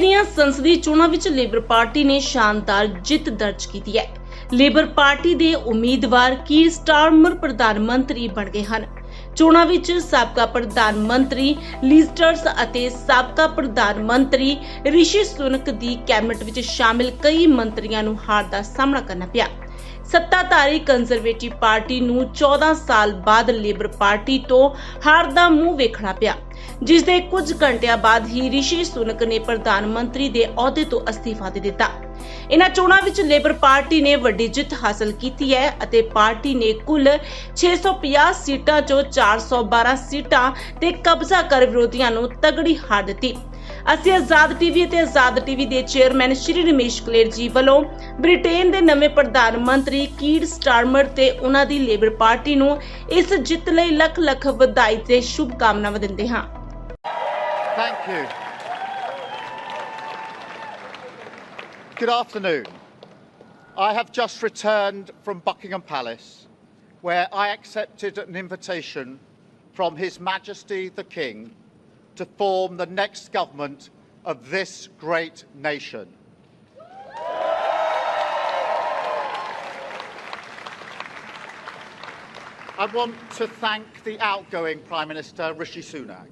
ਦੀਆਂ ਸੰਸਦੀ ਚੋਣਾਂ ਵਿੱਚ ਲੇਬਰ ਪਾਰਟੀ ਨੇ ਸ਼ਾਨਦਾਰ ਜਿੱਤ ਦਰਜ ਕੀਤੀ ਹੈ। ਲੇਬਰ ਪਾਰਟੀ ਦੇ ਉਮੀਦਵਾਰ ਕੀਰ ਸਟਾਰਮਰ ਪ੍ਰਧਾਨ ਮੰਤਰੀ ਬਣ ਗਏ ਹਨ। ਚੋਣਾਂ ਵਿੱਚ ਸਾਬਕਾ ਪ੍ਰਧਾਨ ਮੰਤਰੀ ਲਿਸਟਰਸ ਅਤੇ ਸਾਬਕਾ ਪ੍ਰਧਾਨ ਮੰਤਰੀ ਰਿਸ਼ੀ ਸੁਨਕ ਦੀ ਕੈਬਨਿਟ ਵਿੱਚ ਸ਼ਾਮਿਲ ਕਈ ਮੰਤਰੀਆਂ ਨੂੰ ਹਾਰ ਦਾ ਸਾਹਮਣਾ ਕਰਨਾ ਪਿਆ। ਸੱਤਾਧਾਰੀ ਕੰਜ਼ਰਵੇਟਿਵ ਪਾਰਟੀ ਨੂੰ 14 ਸਾਲ ਬਾਅਦ ਲੇਬਰ ਪਾਰਟੀ ਤੋਂ ਹਾਰ ਦਾ ਮੂੰਹ ਵੇਖਣਾ ਪਿਆ, ਜਿਸ ਦੇ ਕੁਝ ਘੰਟਿਆਂ ਬਾਅਦ ਹੀ ਰਿਸ਼ੀ ਸੁਨਕ ਨੇ ਪ੍ਰਧਾਨ ਮੰਤਰੀ ਦੇ ਅਹੁਦੇ ਤੋਂ ਅਸਤੀਫਾ ਦੇ ਦਿੱਤਾ। ਇਨ੍ਹਾਂ ਚੋਣਾਂ ਵਿੱਚ ਲੇਬਰ ਪਾਰਟੀ ਨੇ ਵੱਡੀ ਜਿੱਤ ਹਾਸਲ ਕੀਤੀ ਹੈ ਅਤੇ ਪਾਰਟੀ ਨੇ ਕੁੱਲ 650 ਸੀਟਾਂ ਚੋਂ 412 ਸੀਟਾਂ ਤੇ ਕਬਜ਼ਾ ਕਰ ਵਿਰੋਧੀਆਂ ਨੂੰ ਤਗੜੀ ਹਾਰ ਦਿੱਤੀ। ਅਸੀਂ ਆਜ਼ਾਦ ਟੀਵੀ ਅਤੇ ਆਜ਼ਾਦ ਟੀਵੀ ਦੇ ਚੇਅਰਮੈਨ ਸ਼੍ਰੀ ਰਮੇਸ਼ ਕਲੇਰ ਜੀ ਵੱਲੋਂ ਬ੍ਰਿਟੇਨ ਦੇ ਨਵੇਂ ਪ੍ਰਧਾਨ ਮੰਤਰੀ ਕੀਰ ਸਟਾਰਮਰ ਤੇ ਉਹਨਾਂ ਦੀ ਲੇਬਰ ਪਾਰਟੀ ਨੂੰ ਇਸ ਜਿੱਤ ਲਈ ਲੱਖ ਲੱਖ ਵਧਾਈ ਤੇ ਸ਼ੁਭ ਕਾਮਨਾਵਾਂ ਦਿੰਦੇ ਹਾਂ। Thank you. Good afternoon. I have just returned from Buckingham Palace, where I accepted an invitation from His Majesty the King to form the next government of this great nation. I want to thank the outgoing Prime Minister Rishi Sunak.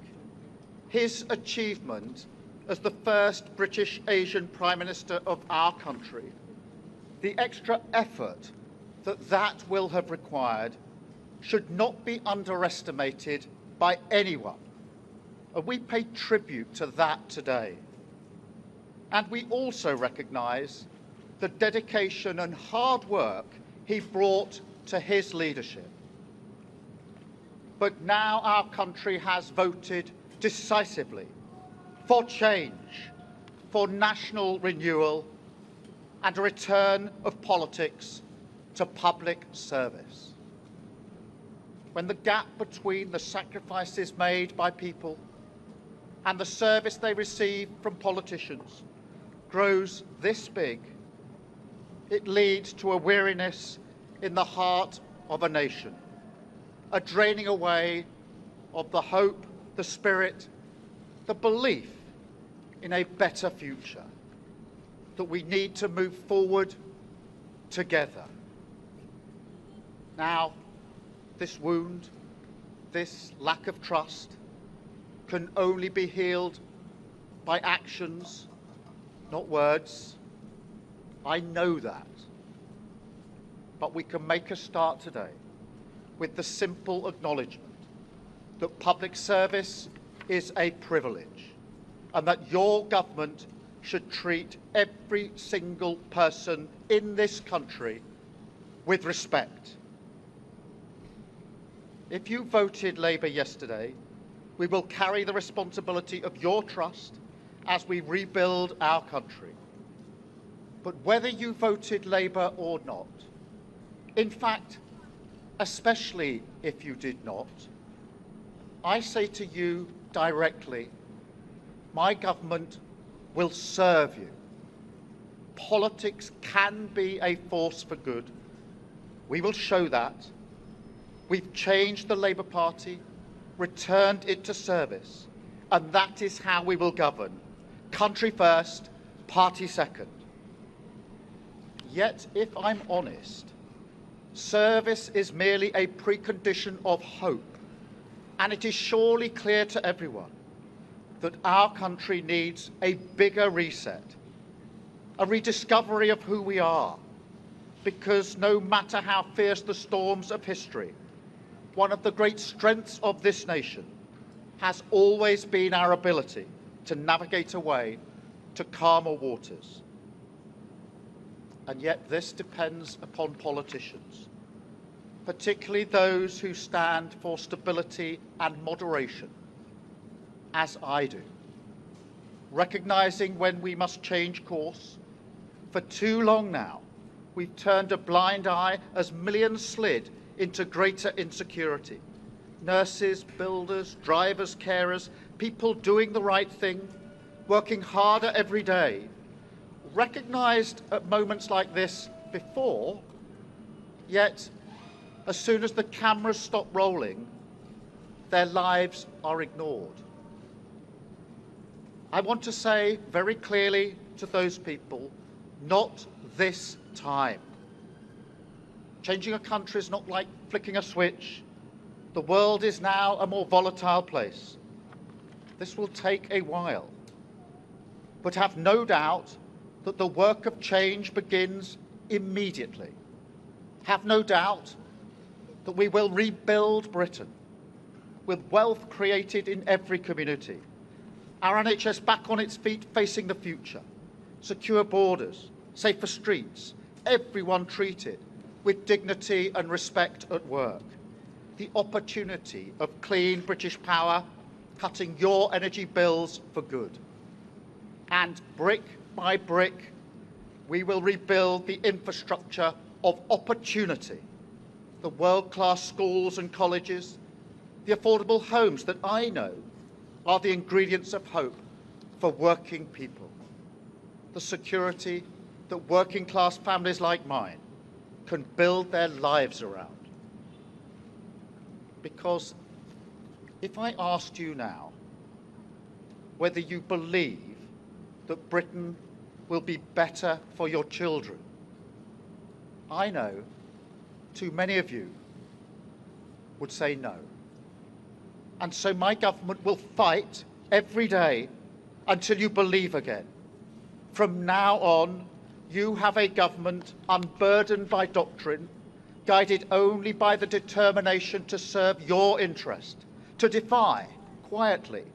His achievement as the first British Asian Prime Minister of our country, the extra effort that will have required, should not be underestimated by anyone. And we pay tribute to that today. And we also recognise the dedication and hard work he brought to his leadership. But now our country has voted decisively for change, for national renewal, and a return of politics to public service. When the gap between the sacrifices made by people and the service they receive from politicians grows this big, it leads to a weariness in the heart of a nation, a draining away of the hope, the spirit, the belief in a better future, that we need to move forward together. Now, this wound, this lack of trust, can only be healed by actions, not words. I know that. But we can make a start today with the simple acknowledgement that public service is a privilege and that your government should treat every single person in this country with respect. If you voted Labour yesterday, we will carry the responsibility of your trust as we rebuild our country. But whether you voted Labour or not, in fact, especially if you did not, I say to you directly, my government will serve you. Politics can be a force for good. We will show that. We've changed the Labour Party, returned it to service, and that is how we will govern. Country first, party second. Yet, if I'm honest, service is merely a precondition of hope, and it is surely clear to everyone that our country needs a bigger reset, a rediscovery of who we are, because no matter how fierce the storms of history, one of the great strengths of this nation has always been our ability to navigate a way to calmer waters. And yet this depends upon politicians, particularly those who stand for stability and moderation, as I do, recognising when we must change course. For too long now, we've turned a blind eye as millions slid into greater insecurity. Nurses, builders, drivers, carers, people doing the right thing, working harder every day, recognised at moments like this before, yet as soon as the cameras stop rolling, their lives are ignored. I want to say very clearly to those people, not this time. Changing a country is not like flicking a switch. The world is now a more volatile place. This will take a while. But have no doubt that the work of change begins immediately. Have no doubt that we will rebuild Britain with wealth created in every community, our NHS back on its feet facing the future, secure borders, safer streets, everyone treated with dignity and respect at work, the opportunity of clean British power cutting your energy bills for good. And brick by brick, we will rebuild the infrastructure of opportunity, the world-class schools and colleges, the affordable homes that I know are the ingredients of hope for working people, the security that working-class families like mine can build their lives around. Because if I asked you now whether you believe that Britain will be better for your children, I know too many of you would say no. And so my government will fight every day until you believe again. From now on, you have a government unburdened by doctrine, guided only by the determination to serve your interest, to defy, quietly,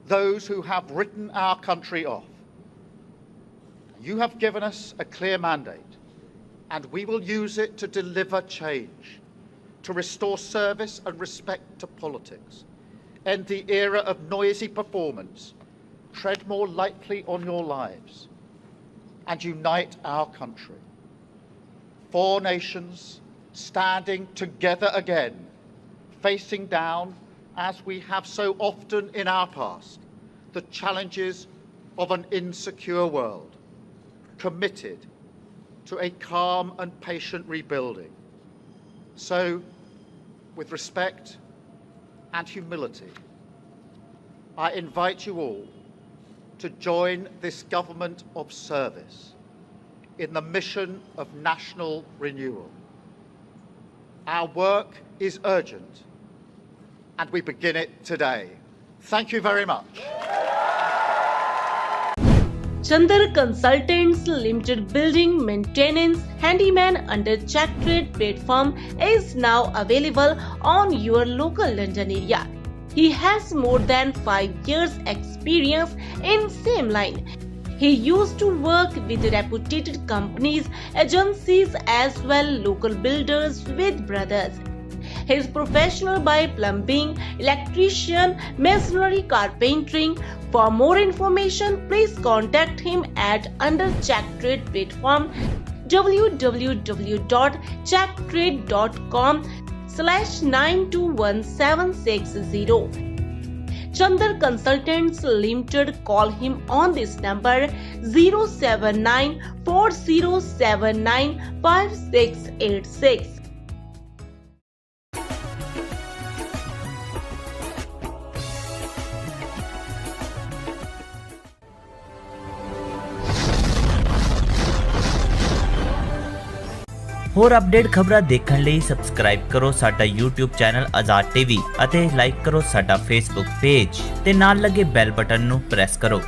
those who have written our country off. You have given us a clear mandate, and we will use it to deliver change, to restore service and respect to politics, end the era of noisy performance, tread more lightly on your lives, and unite our country. 4 nations standing together again, facing down, as we have so often in our past, the challenges of an insecure world, committed to a calm and patient rebuilding. So, with respect and humility, I invite you all to join this government of service in the mission of national renewal. Our work is urgent, and we begin it today. Thank you very much. Chandar Consultants Limited building maintenance handyman under check trade platform is now available on your local London area. He has more than 5 years experience in same line. He used to work with reputed companies, agencies as well local builders with brothers. He is professional by plumbing, electrician, masonry, carpentering. For more information, please contact him at under check trade platform www.checktrade.com/921760. Chandar Consultants Limited. Call him on this number 07940795686. ਹੋਰ update ਖਬਰਾਂ ਦੇਖਣ ਲਈ subscribe ਕਰੋ ਸਾਡਾ YouTube channel ਆਜ਼ਾਦ TV ਅਤੇ like ਕਰੋ ਸਾਡਾ Facebook page ਤੇ ਨਾਲ ਲੱਗੇ ਬੈਲ ਬਟਨ ਨੂੰ ਪ੍ਰੈਸ ਕਰੋ।